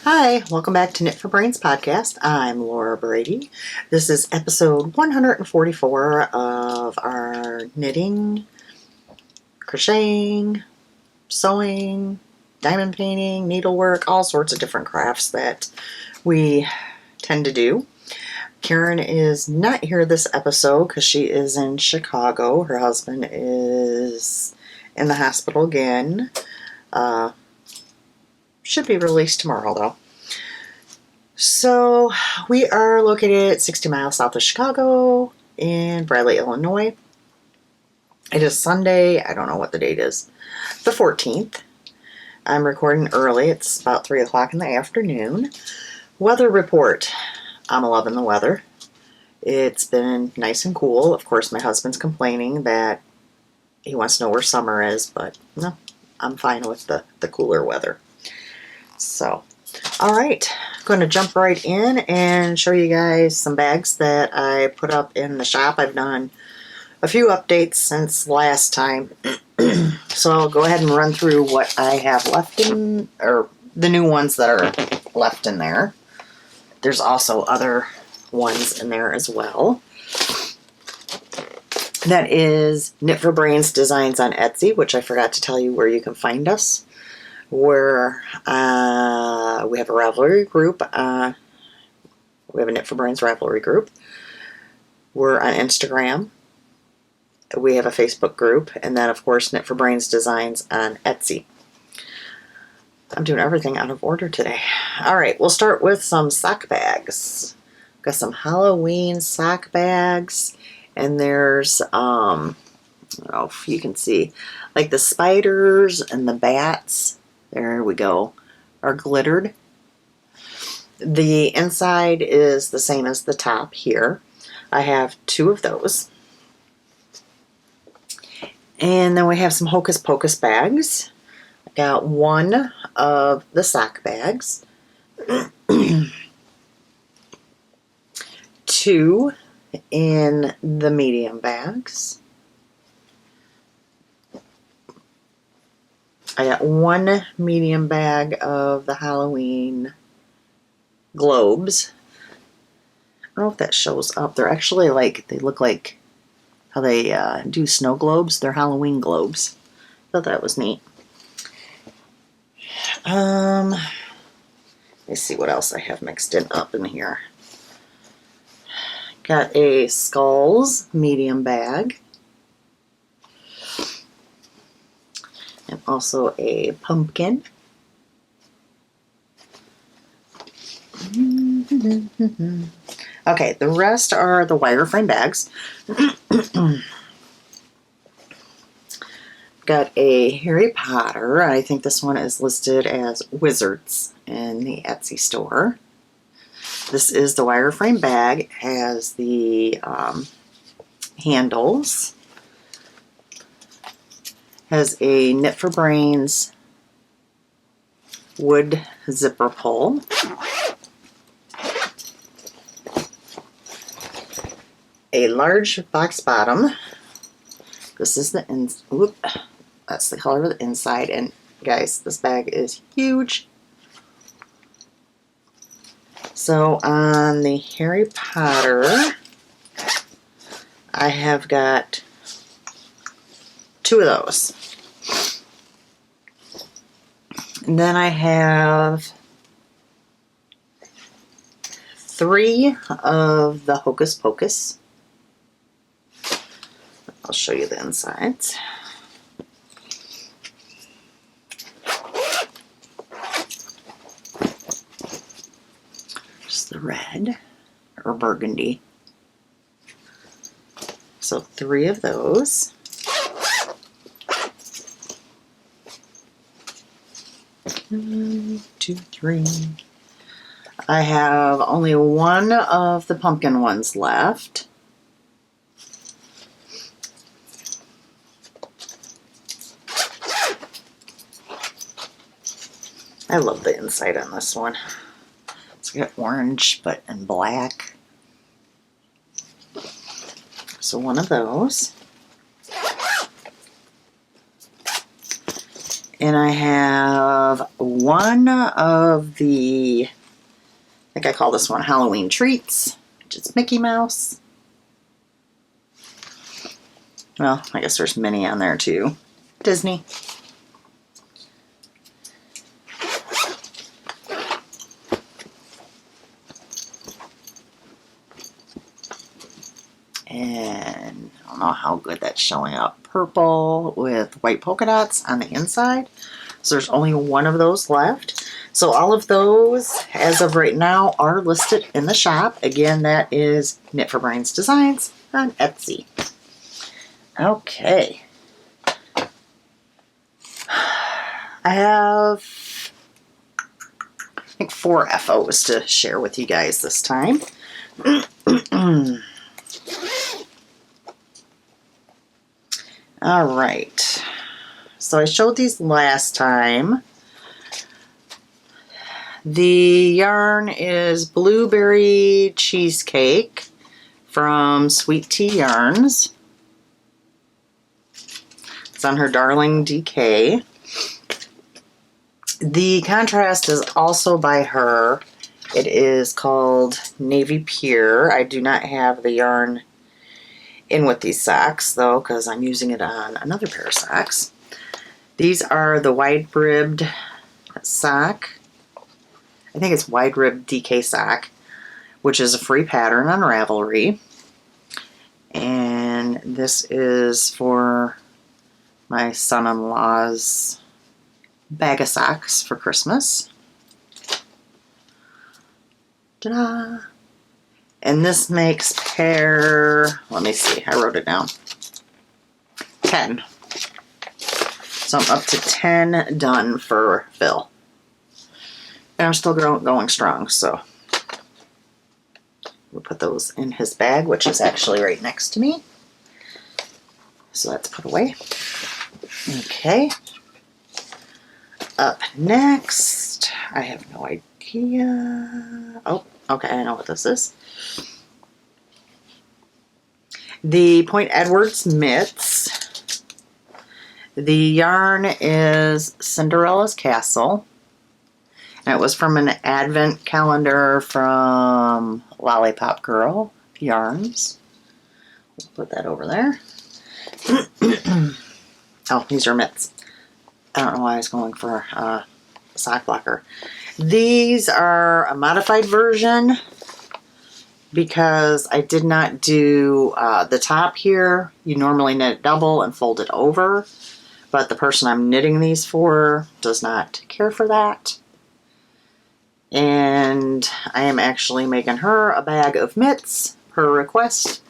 Hi, welcome back to Knit for Brains podcast. I'm Laura Brady. This is episode 144 of our knitting, crocheting, sewing, diamond painting, needlework, all sorts of different crafts that we tend to do. Karen is not here this episode because she is in Chicago. Her husband is in the hospital again. Should be released tomorrow, though. So, we are located 60 miles south of Chicago in Bradley, Illinois. It is Sunday. I don't know what the date is. The 14th. I'm recording early. It's about 3 o'clock in the afternoon. Weather report. I'm loving the weather. It's been nice and cool. Of course, my husband's complaining that he wants to know where summer is, but no, I'm fine with the cooler weather. So, alright, I'm going to jump right in and show you guys some bags that I put up in the shop. I've done a few updates since last time, so I'll go ahead and run through what I have left in, or the new ones that are left in there. There's also other ones in there as well. That is Knit for Brains Designs on Etsy, which I forgot to tell you where you can find us. Where we have a Ravelry group. We have a Knit for Brains Ravelry group. We're on Instagram. We have a Facebook group. And then, of course, Knit for Brains Designs on Etsy. I'm doing everything out of order today. Alright, we'll start with some sock bags. Got some Halloween sock bags. And there's, I don't know if you can see, like the spiders and the bats. There we go, are glittered. The inside is the same as the top here. I have 2 of those. And then we have some Hocus Pocus bags. I got 1 of the sock bags. 2 in the medium bags. I got 1 medium bag of the Halloween globes. I don't know if that shows up. They're actually like, they look like how they do snow globes. They're Halloween globes. Thought that was neat. Let's see what else I have mixed in up in here. Got a Skulls medium bag. And also a pumpkin. Okay, the rest are the wireframe bags. Got a Harry Potter. I think this one is listed as Wizards in the Etsy store. This is the wireframe bag. It has the handles. Has a Knit for Brains wood zipper pull. A large box bottom. This is that's the color of the inside. And guys, this bag is huge. So on the Harry Potter, I have got 2 of those. And then I have 3 of the Hocus Pocus. I'll show you the insides. Just the red or burgundy. So 3 of those. 1, 2, 3. I have only 1 of the pumpkin ones left. I love the inside on this one. It's got orange, but in black. So 1 of those. And I have one of the, I think I call this one Halloween Treats, which is Mickey Mouse. Well, I guess there's Minnie on there too. Disney. And I don't know how good that's showing up. Purple with white polka dots on the inside. So there's only one of those left. So all of those, as of right now, are listed in the shop. Again, that is Knit for Brains Designs on Etsy. Okay. I have, I think, 4 FOs to share with you guys this time. All right. So I showed these last time. The yarn is Blueberry Cheesecake from Sweet Tea Yarns. It's on her Darling DK. The contrast is also by her. It is called Navy Pure. I do not have the yarn in with these socks though, because I'm using it on another pair of socks. These are the wide ribbed sock. I think it's wide ribbed DK sock, which is a free pattern on Ravelry. And this is for my son-in-law's bag of socks for Christmas. Ta-da! And this makes pair, let me see, I wrote it down, 10. So I'm up to 10 done for Phil. And I'm still going strong, so we'll put those in his bag, which is actually right next to me. So that's put away. Okay. Up next, I have no idea. Oh, okay, I know what this is. The Point Edwards mitts. The yarn is Cinderella's Castle. And it was from an advent calendar from Lollipop Girl Yarns. We'll put that over there. Oh, these are mitts. I don't know why I was going for a sock blocker. These are a modified version because I did not do the top here. You normally knit it double and fold it over, but the person I'm knitting these for does not care for that. And I am actually making her a bag of mitts per request.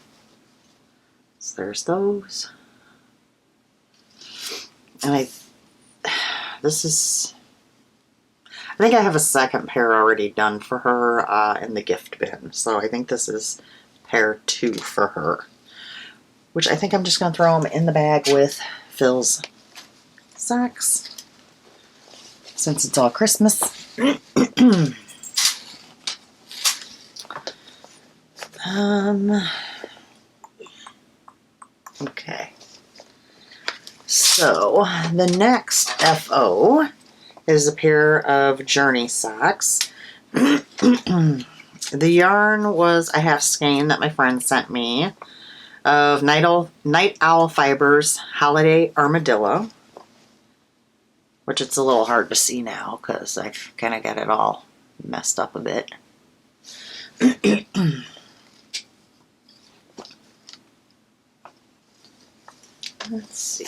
So there's those. And I think I have a second pair already done for her in the gift bin. So I think this is pair 2 for her. Which I think I'm just going to throw them in the bag with Phil's socks. Since it's all Christmas. Okay. So the next FO is a pair of Journey socks. The yarn was a half skein that my friend sent me of Night Owl Fibers Holiday Armadillo, which it's a little hard to see now because I've kind of got it all messed up a bit. Let's see.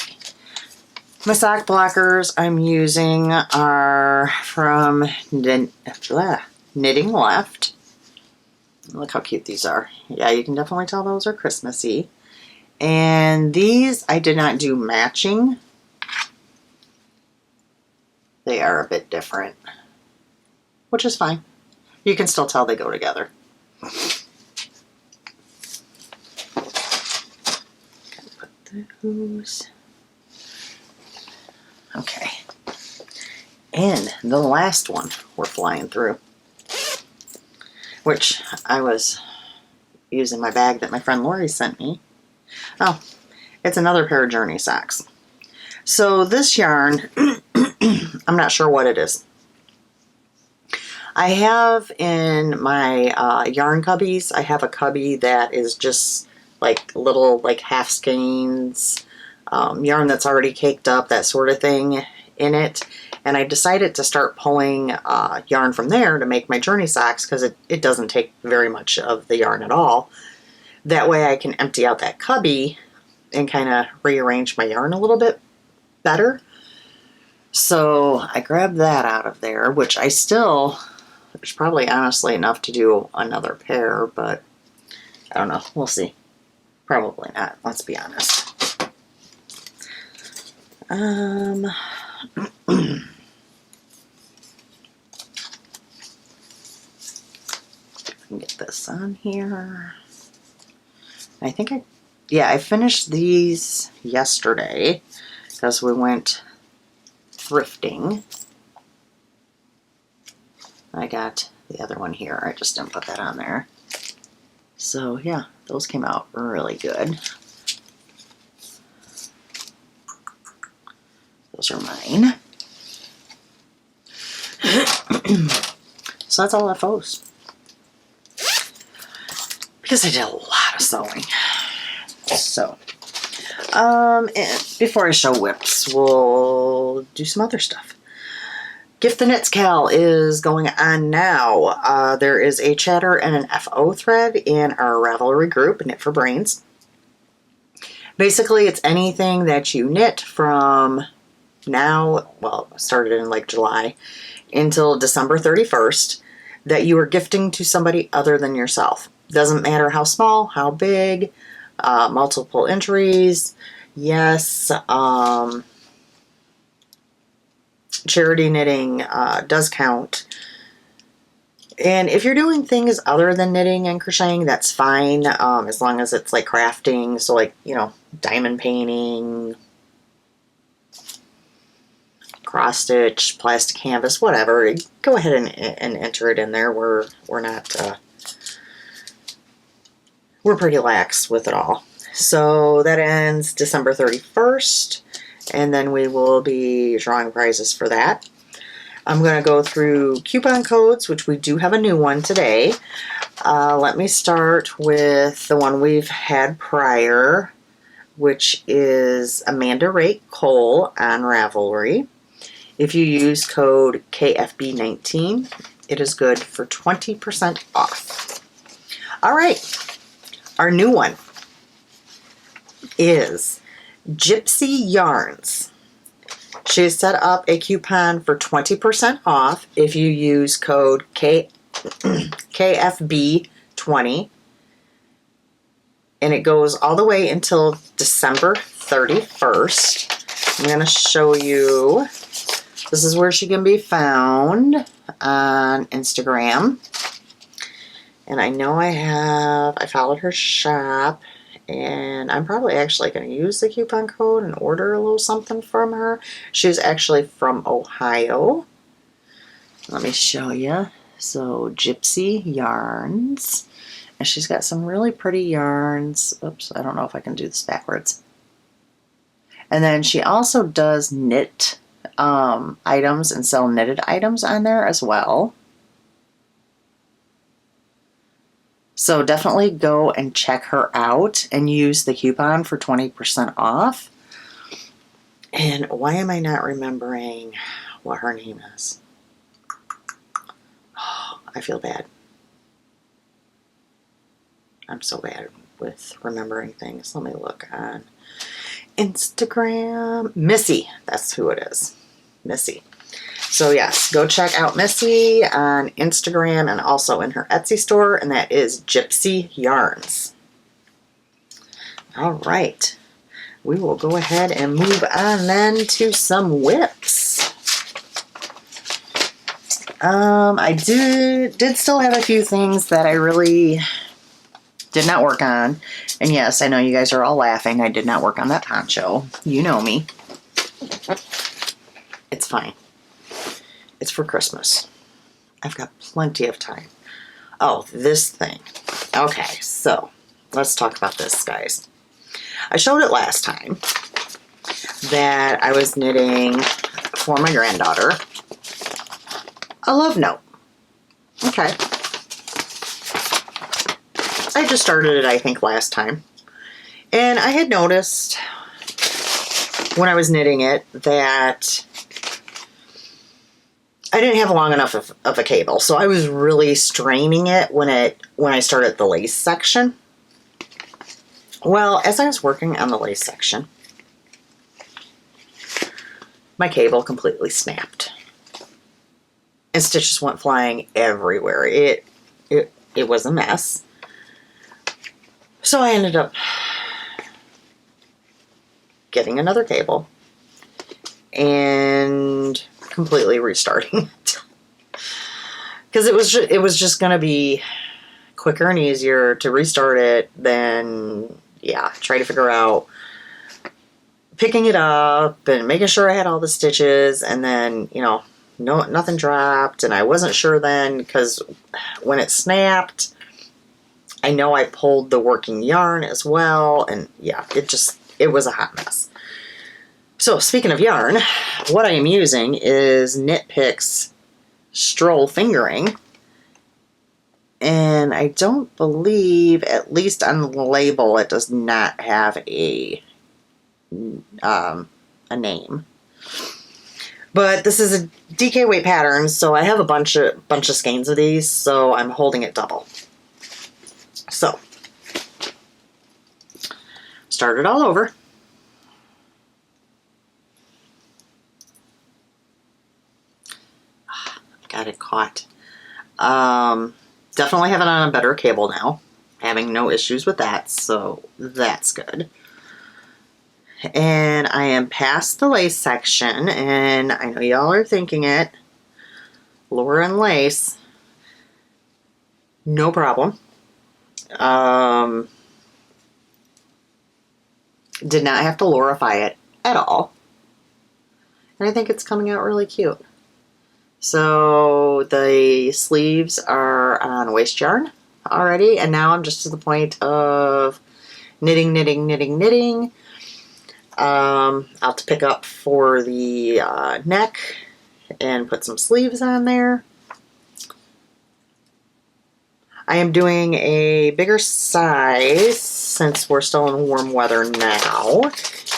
My sock blockers I'm using are from Knitting Left. Look how cute these are. Yeah, you can definitely tell those are Christmassy. And these I did not do matching. They are a bit different, which is fine. You can still tell they go together. Put those. Okay. And the last one we're flying through, which I was using my bag that my friend Lori sent me. Oh, it's another pair of Journey socks. So this yarn I'm not sure what it is. I have in my yarn cubbies, I have a cubby that is just like little like half skeins, yarn that's already caked up, that sort of thing in it. And I decided to start pulling yarn from there to make my journey socks because it doesn't take very much of the yarn at all. That way I can empty out that cubby and kind of rearrange my yarn a little bit better. So I grabbed that out of there, which there's probably honestly enough to do another pair, but I don't know. We'll see. Probably not. Let's be honest. Get this on here. I think I finished these yesterday because we went thrifting. I got the other one here. I just didn't put that on there. So yeah, those came out really good. Those are mine. So that's all that folks. Because I did a lot of sewing. So, and before I show whips, we'll do some other stuff. Gift the Knits Cal is going on now. There is a chatter and an FO thread in our Ravelry group, Knit for Brains. Basically, it's anything that you knit from now, well, started in like July, until December 31st, that you are gifting to somebody other than yourself. Doesn't matter how small, how big, multiple entries. Yes, charity knitting does count. And if you're doing things other than knitting and crocheting, that's fine, as long as it's like crafting. So like, you know, diamond painting, cross stitch, plastic canvas, whatever. Go ahead and enter it in there. We're not, we're pretty lax with it all. So that ends December 31st. And then we will be drawing prizes for that. I'm going to go through coupon codes, which we do have a new one today. Let me start with the one we've had prior, which is Amanda Rake Cole on Ravelry. If you use code KFB19, it is good for 20% off. All right. Our new one is Gypsy Yarns. She has set up a coupon for 20% off if you use code KFB20. And it goes all the way until December 31st. I'm going to show you. This is where she can be found on Instagram. And I know I followed her shop, and I'm probably actually going to use the coupon code and order a little something from her. She's actually from Ohio. Let me show you. So, Gypsy Yarns. And she's got some really pretty yarns. Oops, I don't know if I can do this backwards. And then she also does knit items and sell knitted items on there as well. So definitely go and check her out and use the coupon for 20% off. And why am I not remembering what her name is? Oh, I feel bad. I'm so bad with remembering things. Let me look on Instagram. Missy, that's who it is. Missy. So yes, go check out Missy on Instagram and also in her Etsy store, and that is Gypsy Yarns. All right, we will go ahead and move on then to some whips. I did still have a few things that I really did not work on. And yes, I know you guys are all laughing. I did not work on that poncho. You know me. It's fine. It's for Christmas. I've got plenty of time. Oh, this thing. Okay, so let's talk about this, guys. I showed it last time that I was knitting for my granddaughter. A love note. Okay. I just started it, I think, last time. And I had noticed when I was knitting it that I didn't have long enough of a cable. So I was really straining it when I started the lace section. Well, as I was working on the lace section, my cable completely snapped. And stitches went flying everywhere. It was a mess. So I ended up getting another cable and completely restarting it. Because it was just going to be quicker and easier to restart it than, yeah, try to figure out picking it up and making sure I had all the stitches, and then, you know, nothing dropped, and I wasn't sure then, because when it snapped, I know I pulled the working yarn as well, and yeah, it was a hot mess. So speaking of yarn, what I am using is Knit Picks Stroll Fingering, and I don't believe, at least on the label, it does not have a name. But this is a DK weight pattern, so I have a bunch of skeins of these, so I'm holding it double. So, start it all over. Got it caught. Definitely have it on a better cable now. Having no issues with that, so that's good. And I am past the lace section, and I know y'all are thinking it. Lure and lace. No problem. Did not have to lurify it at all. And I think it's coming out really cute. So the sleeves are on waste yarn already, and now I'm just to the point of knitting. I'll have to pick up for the neck and put some sleeves on there. I am doing a bigger size since we're still in warm weather now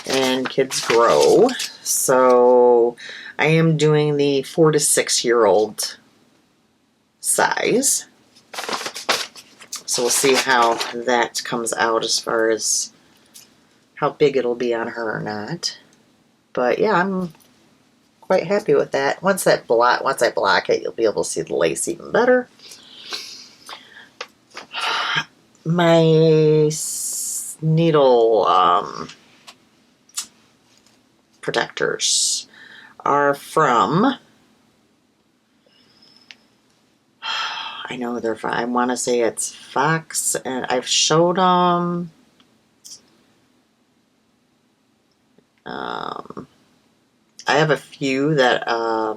and kids grow. So I am doing the 4 to 6 year old size. So we'll see how that comes out as far as how big it'll be on her or not. But yeah, I'm quite happy with that. Once I block it, you'll be able to see the lace even better. My needle protectors are from, I know they're from, I want to say it's Fox, and I've showed them. I have a few that, I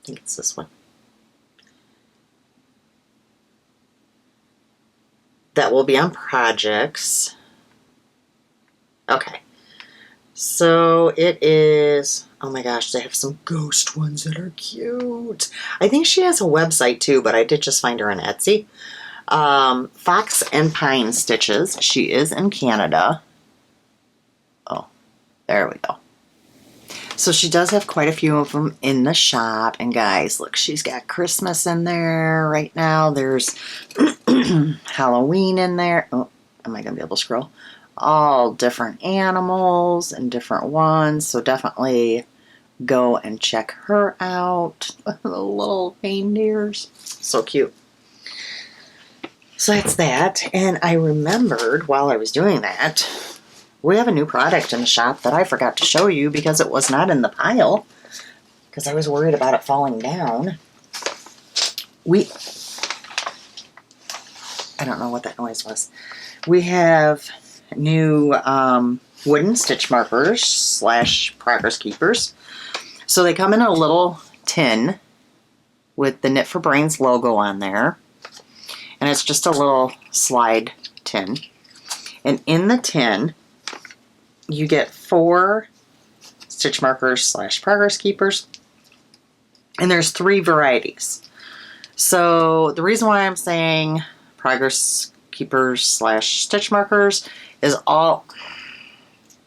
think it's this one, that will be on projects. Okay. So it is, oh my gosh, they have some ghost ones that are cute. I think she has a website too, but I did just find her on Etsy. Fox and Pine Stitches. She is in Canada. Oh, there we go. So she does have quite a few of them in the shop. And guys, look, she's got Christmas in there right now. There's Halloween in there. Oh, am I going to be able to scroll? All different animals and different ones. So definitely go and check her out. The little reindeers. So cute. So that's that. And I remembered while I was doing that, we have a new product in the shop that I forgot to show you because it was not in the pile. Because I was worried about it falling down. I don't know what that noise was. We have new wooden stitch markers / progress keepers. So they come in a little tin with the Knit for Brains logo on there. And it's just a little slide tin. And in the tin, you get 4 stitch markers / progress keepers. And there's 3 varieties. So the reason why I'm saying progress keepers / stitch markers is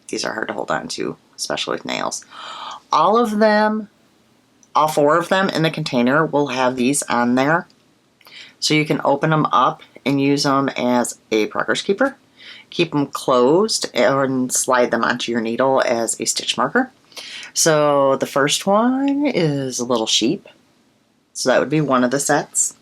these are hard to hold on to, especially with nails. All 4 of them in the container will have these on there. So you can open them up and use them as a progress keeper. Keep them closed and slide them onto your needle as a stitch marker. So the first one is a little sheep. So that would be one of the sets.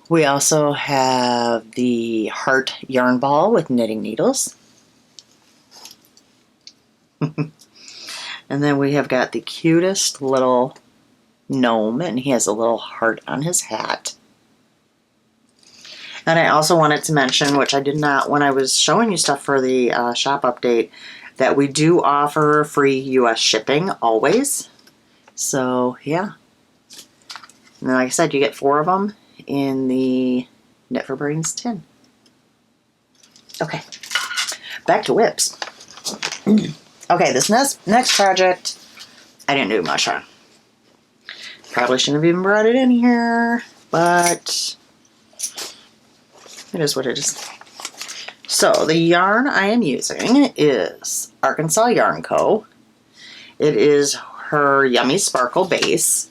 We also have the heart yarn ball with knitting needles. And then we have got the cutest little gnome, and he has a little heart on his hat. And I also wanted to mention, which I did not when I was showing you stuff for the shop update, that we do offer free US shipping always. So yeah. And then, like I said, you get 4 of them in the Knit for Brains tin. Okay, back to whips. Okay, this next project, I didn't do much on. Probably shouldn't have even brought it in here, but it is what it is. So the yarn I am using is Arkansas Yarn Co. It is her Yummy Sparkle base,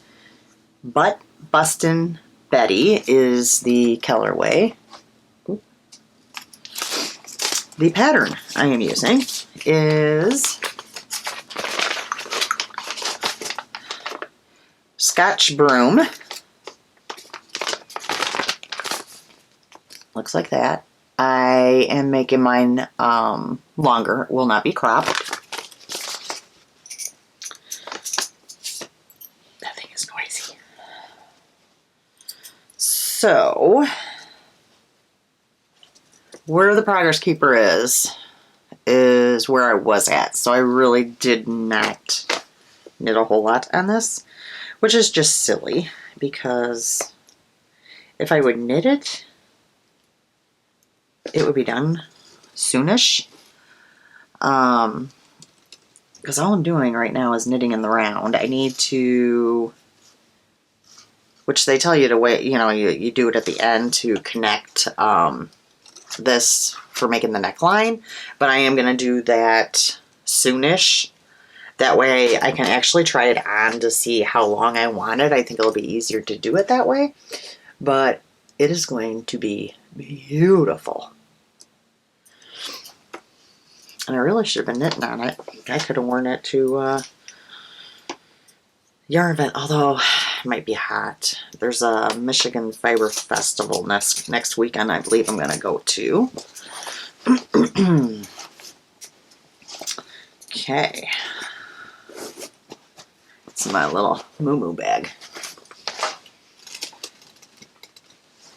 but Bustin' Betty is the colorway. The pattern I am using is Scotch Broom. Looks like that. I am making mine longer. It will not be cropped. That thing is noisy. So, where the progress keeper is where I was at. So I really did not knit a whole lot on this, which is just silly because if I would knit it, it would be done soonish. Because all I'm doing right now is knitting in the round. I need to, which they tell you to wait, you do it at the end to connect this for making the neckline, but I am going to do that soonish. That way I can actually try it on to see how long I want it. I think it'll be easier to do it that way, but it is going to be beautiful. And I really should have been knitting on it. I could have worn it to yarn event, although it might be hot. There's a Michigan Fiber Festival next weekend I believe I'm going to go to. Okay. It's my little moo-moo bag.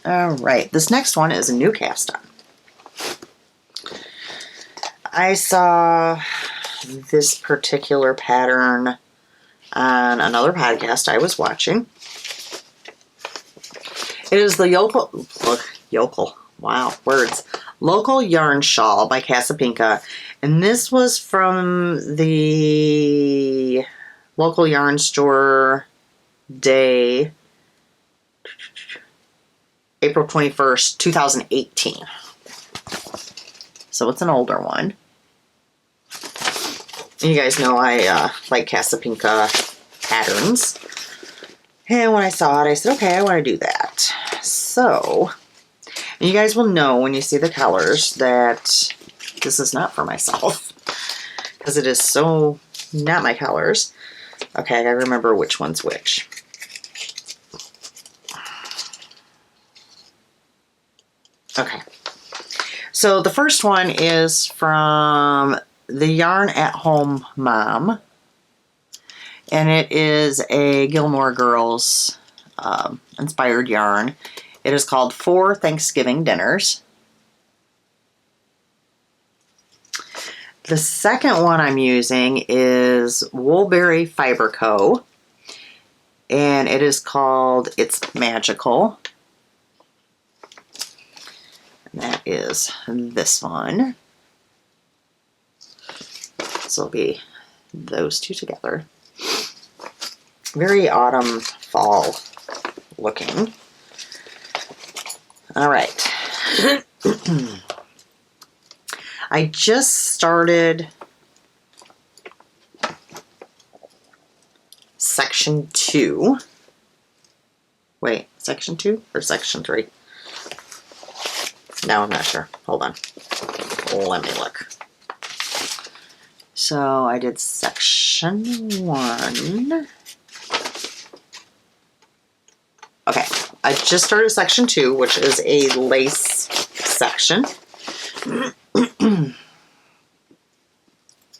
Alright, this next one is a new cast on. I saw this particular pattern on another podcast I was watching. It is the Local Yarn Shawl by Casapinka, and this was from the local yarn store day, April 21st, 2018. So it's an older one. You guys know I like Casapinka patterns. And when I saw it, I said, okay, I want to do that. So, and you guys will know when you see the colors that this is not for myself. Because it is so not my colors. Okay, I gotta remember which one's which. Okay. So the first one is from the Yarn at Home Mom, and it is a Gilmore Girls inspired yarn. It is called 4 Thanksgiving Dinners. The second one I'm using is Woolberry Fiber Co. And it is called It's Magical. And that is this one. So it'll be those two together. Very autumn, fall looking. All right. I just started section 2. Wait, section 2 or section 3? No, I'm not sure. Hold on. Let me look. So I did section 1. Okay, I just started section 2, which is a lace section.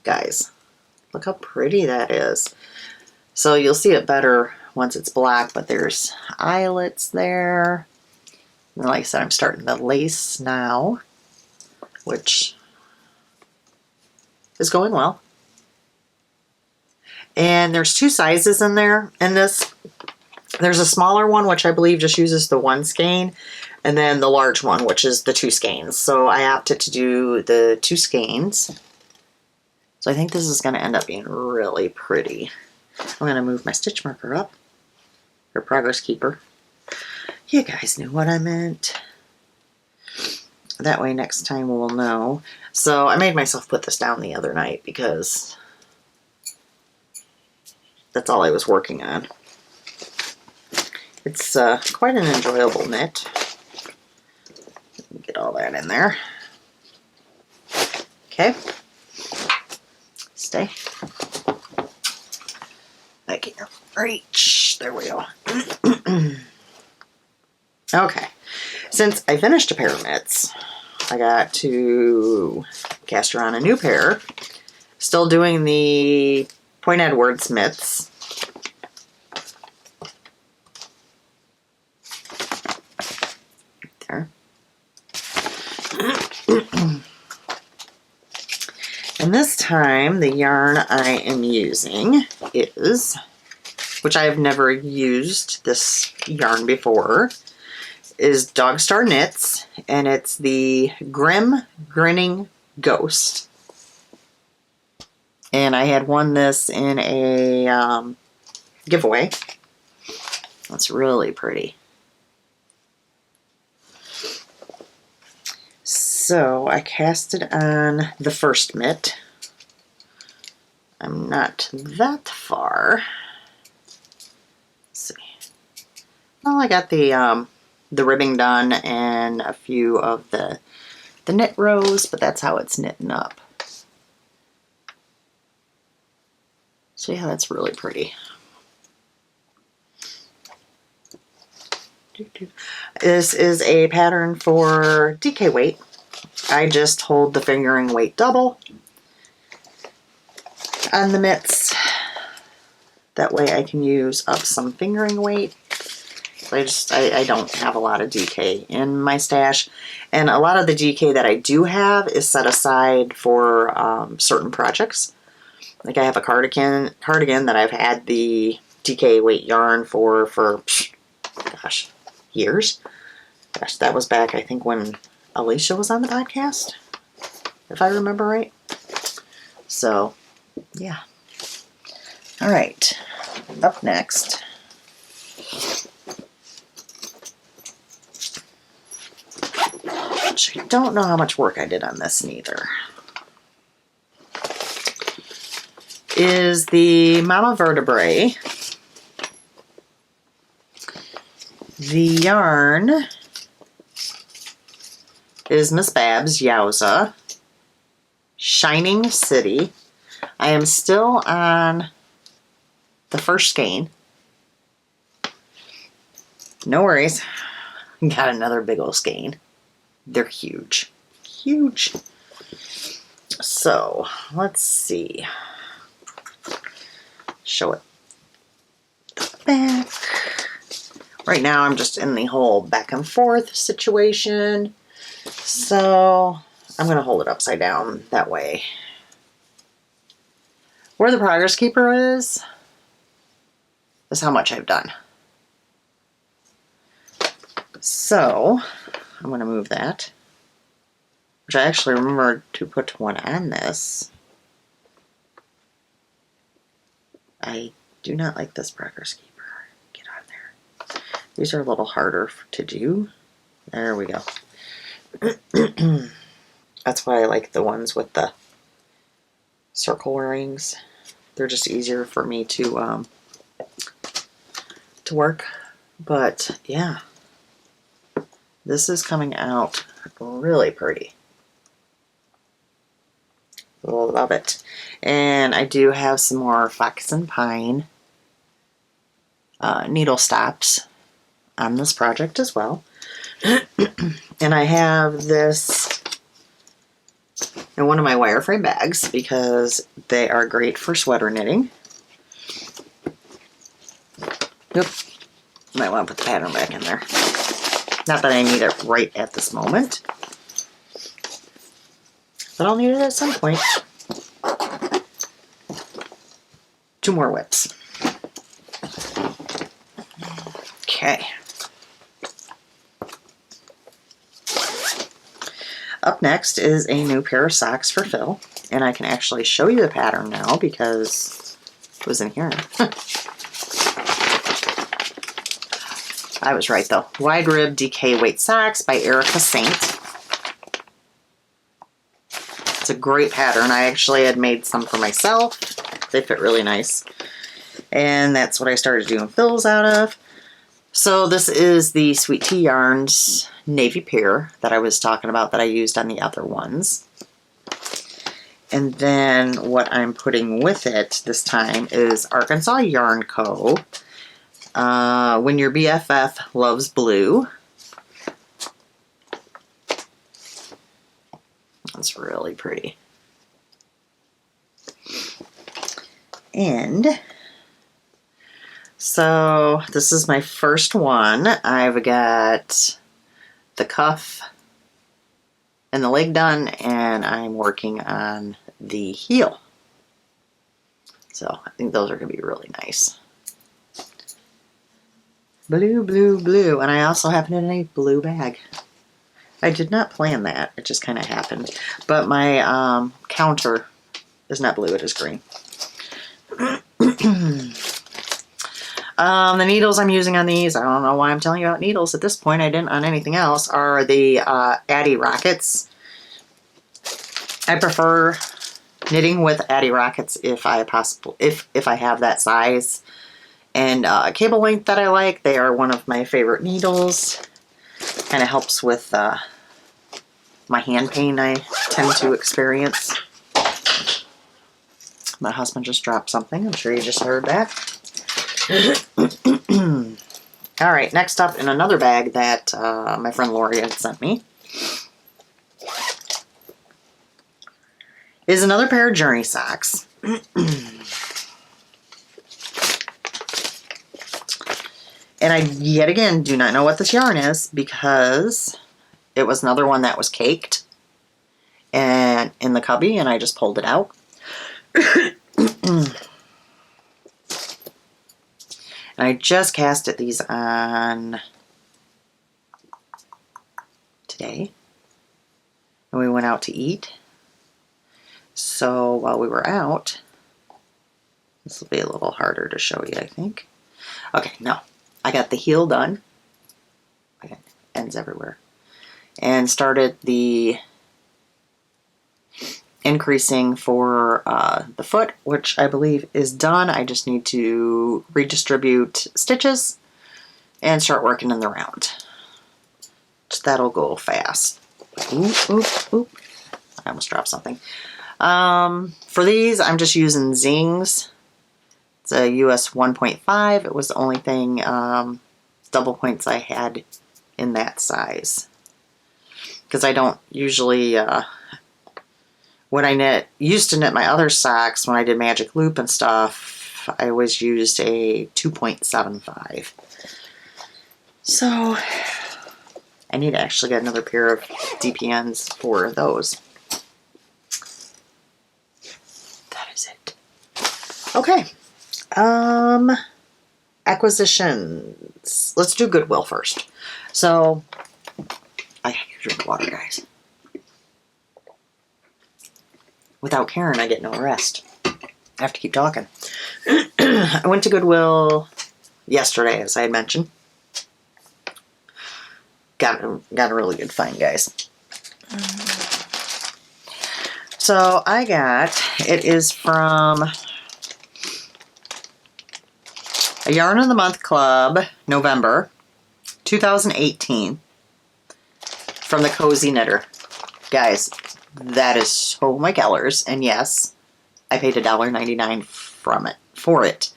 Guys, look how pretty that is. So you'll see it better once it's black, but there's eyelets there. And like I said, I'm starting the lace now, which is going well. And there's 2 sizes in there. And there's a smaller one, which I believe just uses the 1 skein, and then the large one, which is the 2 skeins. So I opted to do the 2 skeins. So I think this is going to end up being really pretty. I'm going to move my stitch marker up, or progress keeper. You guys knew what I meant. That way next time we'll know. So I made myself put this down the other night because that's all I was working on. It's quite an enjoyable knit. Get all that in there. Okay. Stay. I can't reach. There we go. Okay. Since I finished a pair of mitts, I got to cast her on a new pair. Still doing the Point Edwards mitts. There. And this time, the yarn I am using is, which I have never used this yarn before, is Dog Star Knits, and it's the Grim Grinning Ghost. And I had won this in a giveaway. That's really pretty. So I cast it on the first mitt. I'm not that far. Let's see. Well, I got the ribbing done and a few of the knit rows, but that's how it's knitting up. So yeah, that's really pretty. This is a pattern for DK weight. I just hold the fingering weight double on the mitts. That way I can use up some fingering weight. I don't have a lot of DK in my stash. And a lot of the DK that I do have is set aside for certain projects. Like I have a cardigan that I've had the DK weight yarn for gosh, years. Gosh, that was back, I think, when Alisha was on the podcast, if I remember right. So, yeah. All right. Up next. Which I don't know how much work I did on this neither. Is the Mama Vertebrae. The yarn is Miss Babs Yowza, Shining City. I am still on the first skein. No worries. Got another big old skein. They're huge. Huge. So, let's see. Show it. The back. Right now I'm just in the whole back and forth situation. So I'm going to hold it upside down that way. Where the progress keeper is how much I've done. So I'm going to move that, which I actually remembered to put one on this. I do not like this progress keeper. Get out of there. These are a little harder to do. There we go. That's why I like the ones with the circle rings. They're just easier for me to work. But yeah, this is coming out really pretty. Love it. And I do have some more Fox and Pine needle stops on this project as well. And I have this in one of my wireframe bags because they are great for sweater knitting. Yep. Might want to put the pattern back in there. Not that I need it right at this moment, but I'll need it at some point. 2 more whips. Okay. Up next is a new pair of socks for Phil, and I can actually show you the pattern now because it was in here. I was right though. Wide Rib DK Weight Socks by Erica Saint. It's a great pattern. I actually had made some for myself. They fit really nice. And that's what I started doing fills out of. So this is the Sweet Tea Yarns Navy pair that I was talking about that I used on the other ones. And then what I'm putting with it this time is Arkansas Yarn Co. When Your BFF Loves Blue. That's really pretty. And so this is my first one. I've got the cuff and the leg done, and I'm working on the heel. So I think those are going to be really nice. Blue, blue, blue. And I also have it in a blue bag. I did not plan that. It just kind of happened. But my counter is not blue. It is green. The needles I'm using on these, I don't know why I'm telling you about needles at this point. I didn't on anything else, are the Addy Rockets. I prefer knitting with Addy Rockets if I have that size and cable length that I like. They are one of my favorite needles. Kind of helps with my hand pain I tend to experience. My husband just dropped something. I'm sure you just heard that. Alright, next up in another bag that my friend Lori had sent me is another pair of Journey socks. And I, yet again, do not know what this yarn is because it was another one that was caked and in the cubby, and I just pulled it out. And I just casted these on today. And we went out to eat. So while we were out, this will be a little harder to show you, I think. Okay, no. I got the heel done. Okay, ends everywhere. And started the increasing for the foot, which I believe is done. I just need to redistribute stitches and start working in the round. Just that'll go fast. Oop, oop, oop. I almost dropped something. For these, I'm just using Zings. It's a US 1.5. It was the only thing, double points I had in that size. Because I don't usually, when I used to knit my other socks, when I did Magic Loop and stuff, I always used a 2.75. So, I need to actually get another pair of DPNs for those. That is it. Okay. Acquisitions. Let's do Goodwill first. So, I have to drink water, guys. Without Karen, I get no rest. I have to keep talking. I went to Goodwill yesterday, as I had mentioned. Got a really good find, guys. So I got, it is from a Yarn of the Month Club, November 2018, from the Cozy Knitter. Guys, that is so my colors, and yes, I paid $1.99 for it.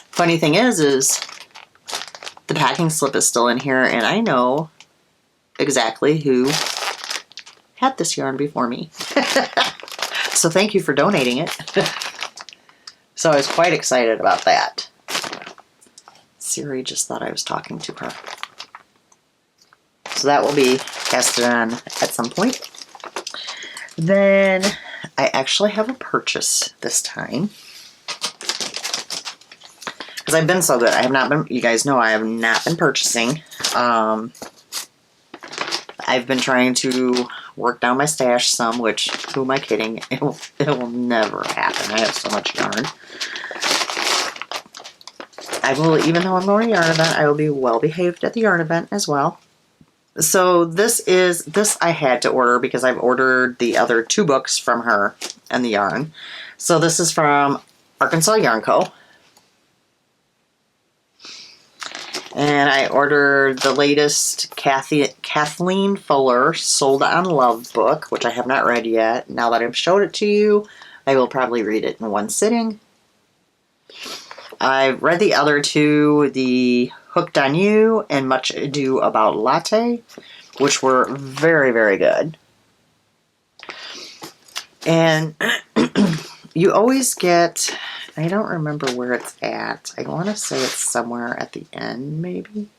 Funny thing is the packing slip is still in here, and I know exactly who had this yarn before me. So thank you for donating it. So I was quite excited about that. Siri just thought I was talking to her. So that will be casted on at some point. Then I actually have a purchase this time. Because I've been so good. I have not been, you guys know I have not been purchasing. I've been trying to work down my stash some, which, who am I kidding? It will never happen. I have so much yarn. I will, even though I'm going to a yarn event, I will be well behaved at the yarn event as well. So this I had to order because I've ordered the other 2 books from her and the yarn. So this is from Arkansas Yarn Co. And I ordered the latest Kathleen Fuller Sold on Love book, which I have not read yet. Now that I've showed it to you, I will probably read it in one sitting. I've read the other 2, the Hooked on You and Much Ado About Latte, which were very, very good. And you always get, I don't remember where it's at. I want to say it's somewhere at the end, maybe.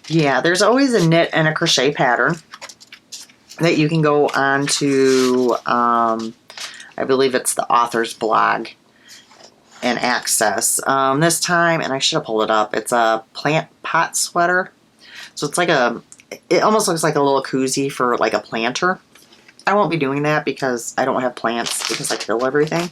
Yeah, there's always a knit and a crochet pattern that you can go on to, I believe it's the author's blog, and access. This time, and I should have pulled it up, it's a plant pot sweater. So it's like it almost looks like a little koozie for like a planter. I won't be doing that because I don't have plants because I kill everything.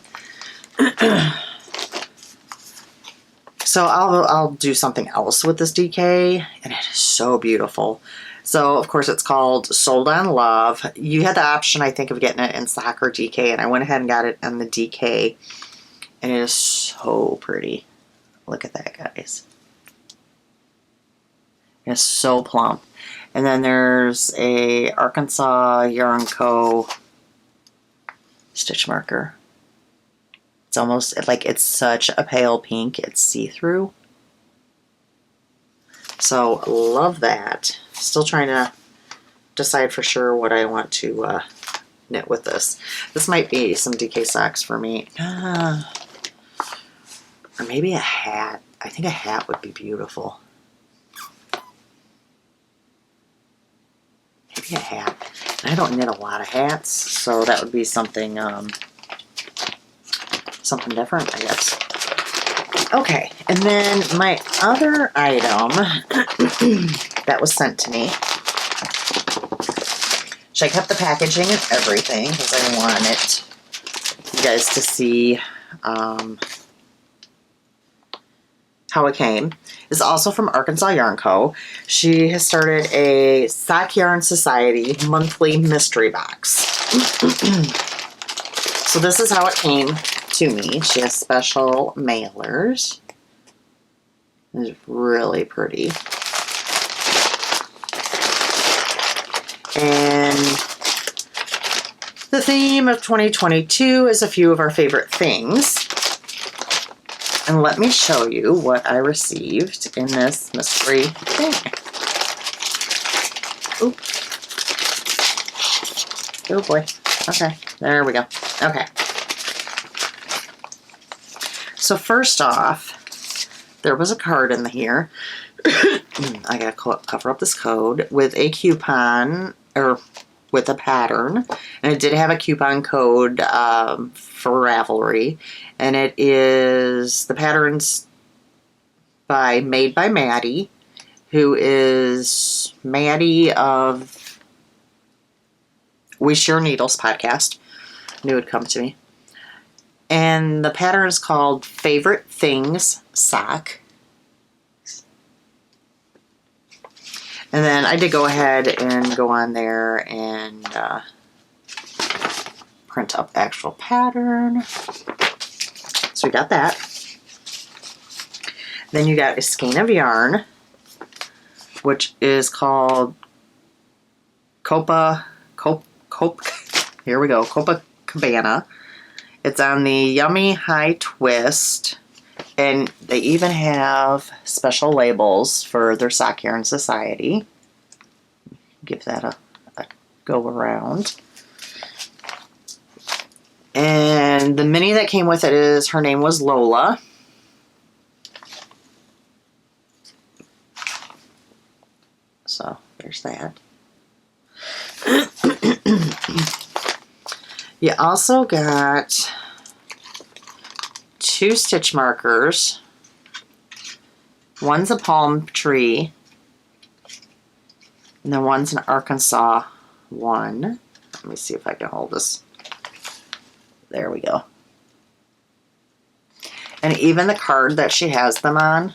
So I'll do something else with this DK, and it is so beautiful. So, of course, it's called Sold on Love. You had the option, I think, of getting it in sock or DK, and I went ahead and got it on the DK, and it is so pretty. Look at that, guys. It's so plump. And then there's a Arkansas Yarn Co. stitch marker. It's almost like it's such a pale pink. It's see-through. So, love that. Still trying to decide for sure what I want to knit with this. This might be some DK socks for me. Or maybe a hat. I think a hat would be beautiful. Maybe a hat. And I don't knit a lot of hats, so that would be something something different, I guess. Okay, and then my other item that was sent to me, which I kept the packaging and everything because I wanted you guys to see how it came, is also from Arkansas Yarn Co. She has started a Sock Yarn Society monthly mystery box. So this is how it came to me. She has special mailers. It's really pretty. And the theme of 2022 is a few of our favorite things. And let me show you what I received in this mystery thing. Oop. Oh boy. Okay, there we go. Okay. So first off, there was a card in here. I gotta cover up this code with a coupon, or with a pattern. And it did have a coupon code for Ravelry. And it is, the pattern's made by Maddie. who is Maddie of We Share Needles podcast. Knew it would come to me. And the pattern is called Favorite Things Sock. And then I did go ahead and go on there and print up actual pattern. So we got that. Then you got a skein of yarn, which is called here we go, Copacabana. It's on the Yummy High Twist, and they even have special labels for their Sock Yarn Society. Give that a go around. And the mini that came with it is, her name was Lola. So there's that. You also got 2 stitch markers. One's a palm tree, and then one's an Arkansas one. Let me see if I can hold this. There we go. And even the card that she has them on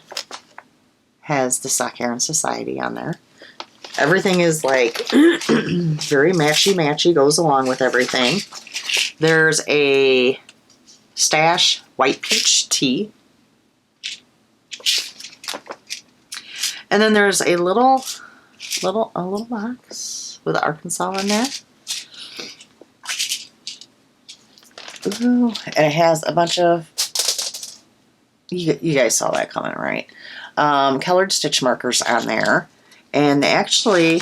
has the Sock Yarn Society on there. Everything is like very matchy-matchy, goes along with everything. There's a Stash White Peach Tea. And then there's a little box with Arkansas in there. Ooh, and it has a bunch of, you guys saw that coming, right? Colored stitch markers on there. And they actually,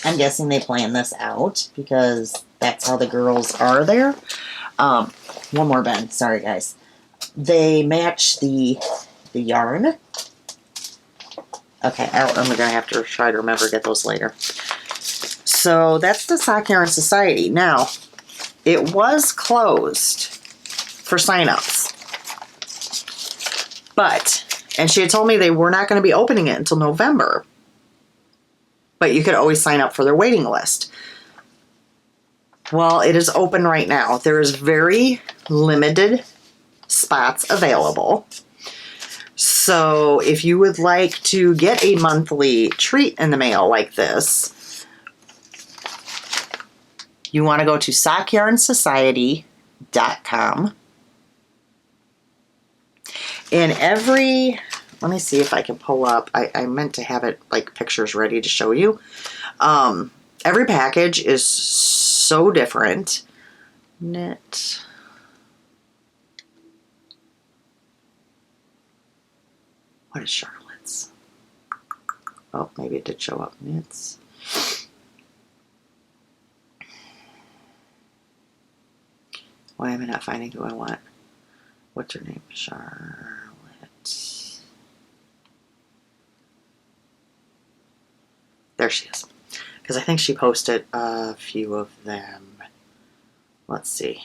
I'm guessing they planned this out because that's how the girls are there. One more bend, sorry guys. They match the yarn. Okay, I'm going to have to try to remember to get those later. So that's the Sock Yarn Society. Now, it was closed for sign-ups. But, and she had told me they were not going to be opening it until November. But you could always sign up for their waiting list. Well, it is open right now. There is very limited spots available. So if you would like to get a monthly treat in the mail like this, you want to go to SockYarnSociety.com. And let me see if I can pull up. I meant to have it like pictures ready to show you. Every package is so different. Knit. What is Charlotte's? Oh, maybe it did show up. Knits. Why am I not finding who I want? What's her name? Charlotte. There she is. Because I think she posted a few of them. Let's see.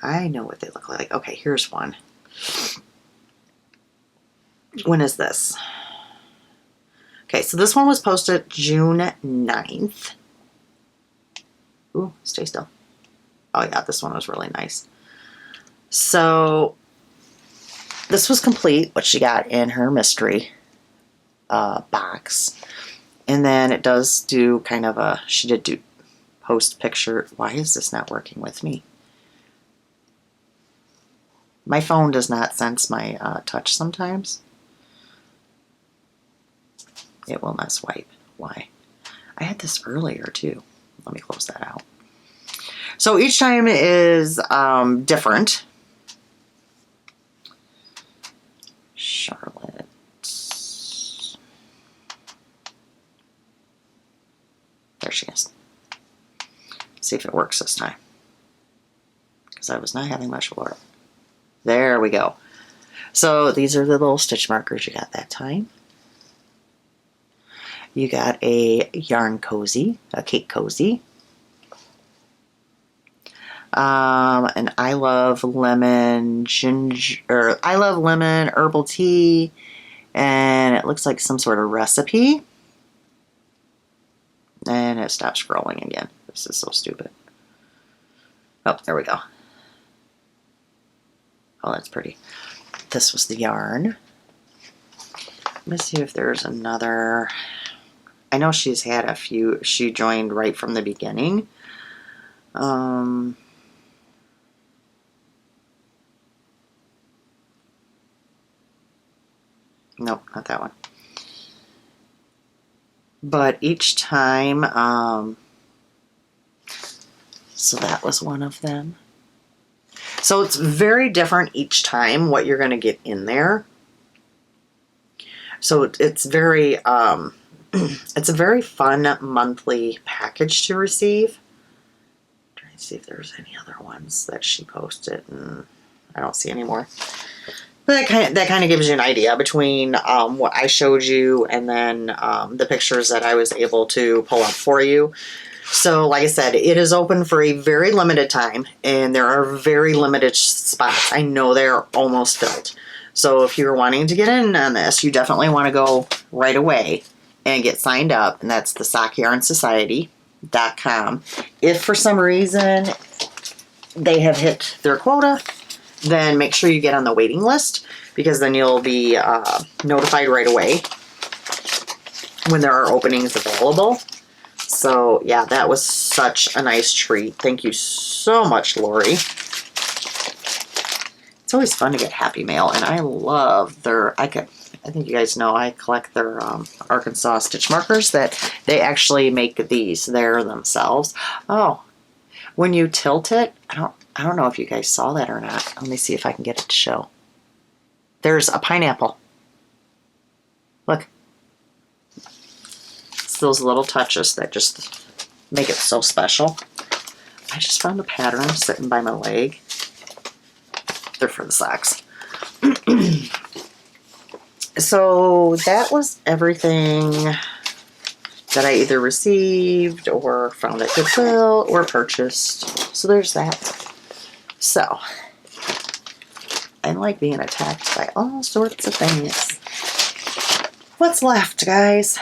I know what they look like. Okay, here's one. When is this? Okay, so this one was posted June 9th. Ooh, stay still. Oh yeah, this one was really nice. So this was complete, what she got in her mystery box. And then it does do kind of a, she did do post picture. Why is this not working with me? My phone does not sense my touch sometimes. It will not swipe. Why? I had this earlier too. Let me close that out. So each time is different. Charlotte. There she is. See if it works this time. Because I was not having much luck. There we go. So these are the little stitch markers you got that time. You got a yarn cozy, a cake cozy. And I love lemon ginger, or I love lemon herbal tea, and it looks like some sort of recipe. And it stopped scrolling again. This is so stupid. Oh, there we go. Oh, that's pretty. This was the yarn. Let me see if there's another. I know she's had a few. She joined right from the beginning. Nope, not that one. But each time, so that was one of them. So it's very different each time what you're going to get in there. So it's very, it's a very fun monthly package to receive. I'm trying to see if there's any other ones that she posted, and I don't see any more. But that kind of gives you an idea between what I showed you and then the pictures that I was able to pull up for you. So, like I said, it is open for a very limited time, and there are very limited spots. I know they're almost filled. So, if you're wanting to get in on this, you definitely want to go right away and get signed up, and that's the SockYarnSociety.com. If for some reason they have hit their quota, then make sure you get on the waiting list, because then you'll be notified right away when there are openings available. So, yeah, that was such a nice treat. Thank you so much, Lori. It's always fun to get Happy Mail, and I love their, I think you guys know I collect their Arkansas stitch markers that they actually make these there themselves. Oh, when you tilt it, I don't know if you guys saw that or not. Let me see if I can get it to show. There's a pineapple. Look. It's those little touches that just make it so special. I just found a pattern sitting by my leg. They're for the socks. So that was everything that I either received or found at Goodwill or purchased. So there's that. So, I like being attacked by all sorts of things. What's left, guys?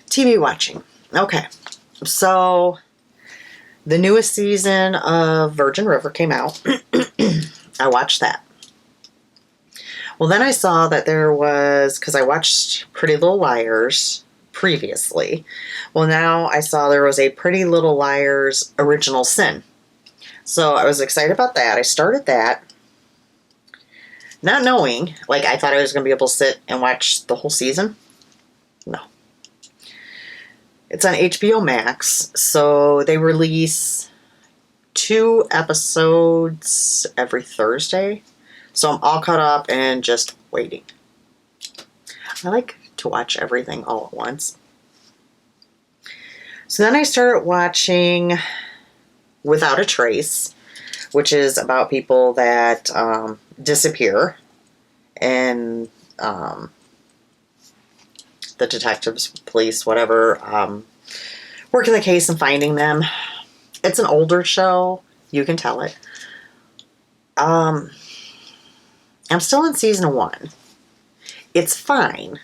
TV watching. Okay, so the newest season of Virgin River came out. I watched that. Well, then I saw that there was, because I watched Pretty Little Liars previously. Well, now I saw there was a Pretty Little Liars Original Sin. So I was excited about that. I started that. Not knowing, like I thought I was going to be able to sit and watch the whole season. No. It's on HBO Max. So they release 2 episodes every Thursday. So I'm all caught up and just waiting. I like to watch everything all at once. So then I started watching Without a Trace, which is about people that disappear, and the detectives, police, whatever, working the case and finding them. It's an older show. You can tell it. I'm still in season 1. It's fine.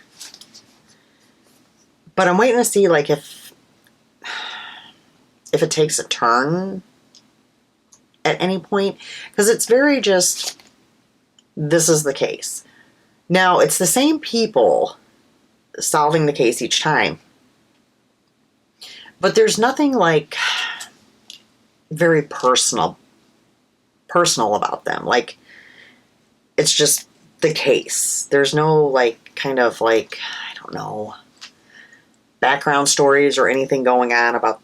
But I'm waiting to see, like, if it takes a turn at any point. Because it's very just, this is the case. Now, it's the same people solving the case each time. But there's nothing, like, very personal about them. Like, it's just the case. There's no, like, kind of, like, I don't know, background stories or anything going on about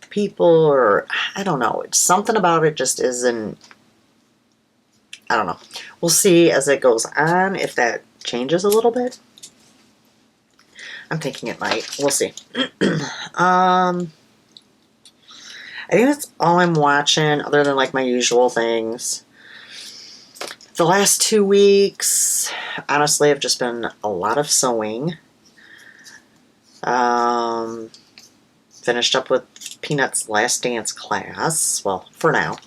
the people, or I don't know. It's something about it just isn't, I don't know. We'll see as it goes on if that changes a little bit. I'm thinking it might. We'll see. I think that's all I'm watching other than, like, my usual things. The last 2 weeks, honestly, have just been a lot of sewing. Finished up with Peanut's last dance class. Well, for now.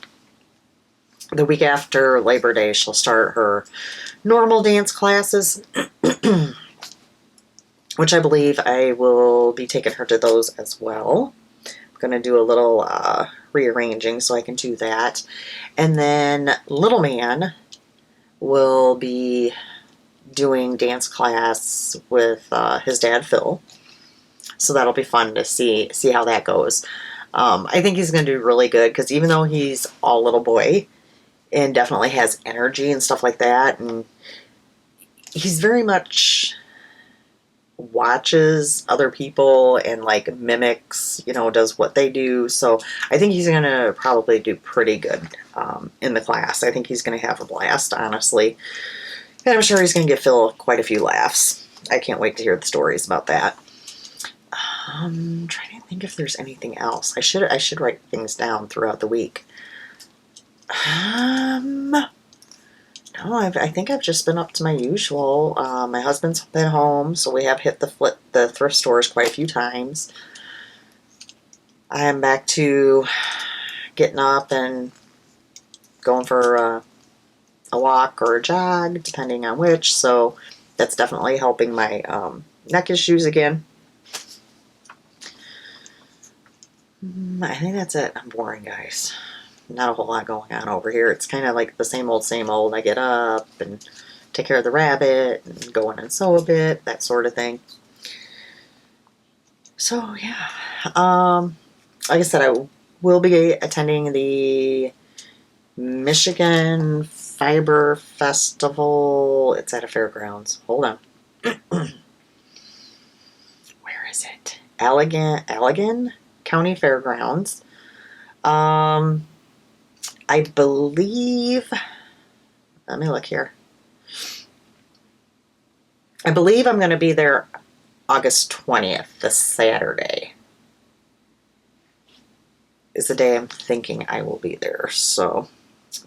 The week after Labor Day, she'll start her normal dance classes, which I believe I will be taking her to those as well. I'm going to do a little rearranging so I can do that. And then Little Man will be doing dance class with his dad, Phil. So that'll be fun to see how that goes. I think he's going to do really good because even though he's all little boy and definitely has energy and stuff like that, and he's very much watches other people and like mimics, does what they do. So I think he's going to probably do pretty good in the class. I think he's going to have a blast, honestly. And I'm sure he's going to give Phil quite a few laughs. I can't wait to hear the stories about that. I'm trying to think if there's anything else. I should write things down throughout the week. No, I think I've just been up to my usual. My husband's been home, so we have hit the thrift stores quite a few times. I am back to getting up and going for a walk or a jog, depending on which. So that's definitely helping my neck issues again. I think that's it. I'm boring, guys. Not a whole lot going on over here. It's kind of like the same old, same old. I get up and take care of the rabbit and go in and sew a bit, that sort of thing. So, yeah. Like I said, I will be attending the Michigan Fiber Festival. It's at a fairgrounds. Hold on. Where is it? Allegan County Fairgrounds. I believe, let me look here. I believe I'm going to be there August 20th, this Saturday, is the day I'm thinking I will be there. So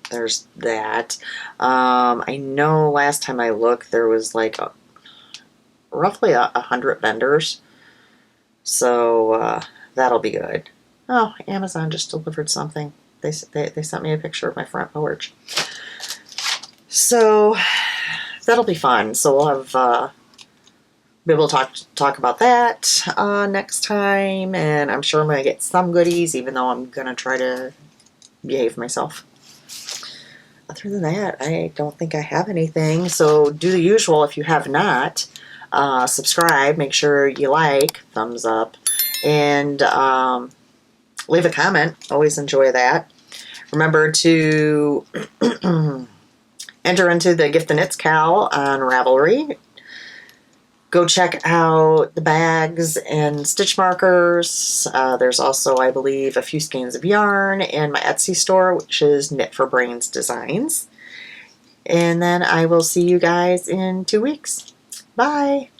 there's that. I know last time I looked, there was like roughly 100 vendors. So that'll be good. Oh, Amazon just delivered something. They sent me a picture of my front porch. So that'll be fun. So we'll have be able to talk about that next time, and I'm sure I'm going to get some goodies, even though I'm going to try to behave myself. Other than that, I don't think I have anything. So do the usual if you have not. Subscribe. Make sure you like, thumbs up, and leave a comment. Always enjoy that. Remember to enter into the Gift the Knits Cow on Ravelry. Go check out the bags and stitch markers. There's also, I believe, a few skeins of yarn and my Etsy store, which is Knit for Brains Designs. And then I will see you guys in 2 weeks. Bye.